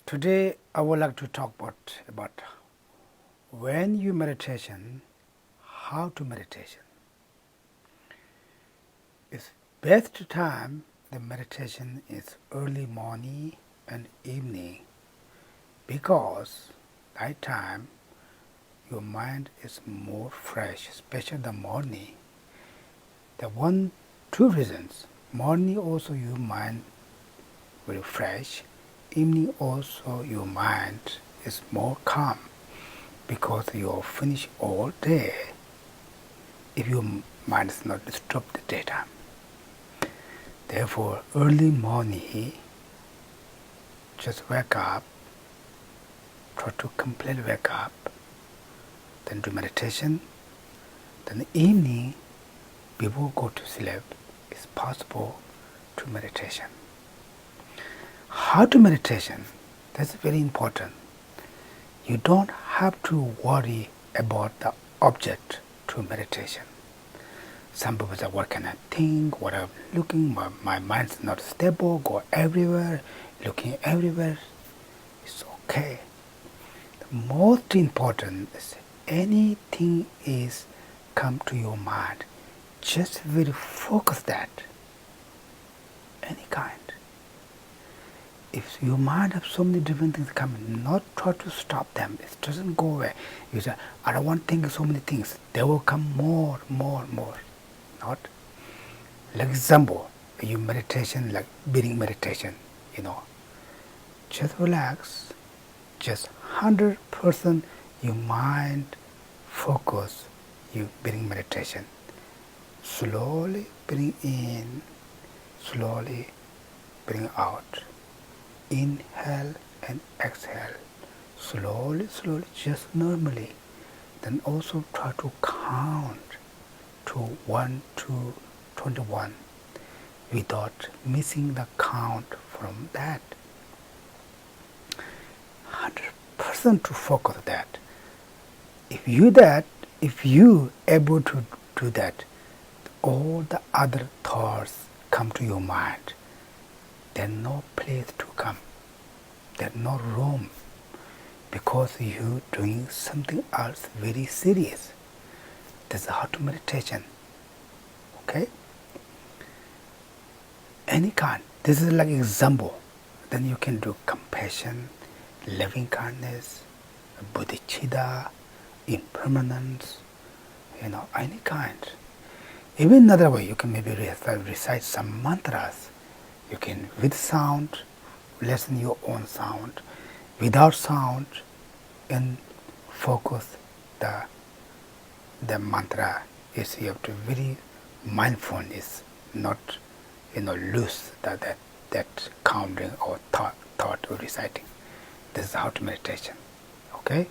Today I would like to talk about when you meditation, how to meditation. It's best time the meditation is early morning and evening because that time your mind is more fresh, especially the morning. The two reasons. Morning also your mind very fresh. Evening also your mind is more calm because you are finished all day if your mind is not disturbed the daytime. Therefore, early morning, just wake up, try to completely wake up, then do meditation. Then evening, before go to sleep, it's possible to meditation. How to meditation? That's very important. You don't have to worry about the object to meditation. Some people say, what can I think, what I'm looking, my mind's not stable, go everywhere, looking everywhere. It's okay. The most important is anything is come to your mind, just very focus that, any kind. If your mind has so many different things coming, not try to stop them. It doesn't go away. You say, I don't want to think of so many things. They will come more. Not. Like example, you meditation, like breathing meditation, just relax, just 100% your mind focus, you breathing meditation. Slowly bring in, slowly bring out. Inhale and exhale. Slowly, just normally. Then also try to count to 1 to 21 without missing the count from that. 100% to focus that. If you able to do that, all the other thoughts come to your mind. There's no place to come. There's no room because you doing something else very serious. That's how to meditation. Okay? Any kind. This is like example. Then you can do compassion, loving kindness, bodhicitta, impermanence, any kind. Even another way, you can maybe recite some mantras. You can, with sound, listen your own sound. Without sound, and focus the mantra. Is you have to very mindfulness, not lose that counting or thought or reciting. This is how to meditation. Okay.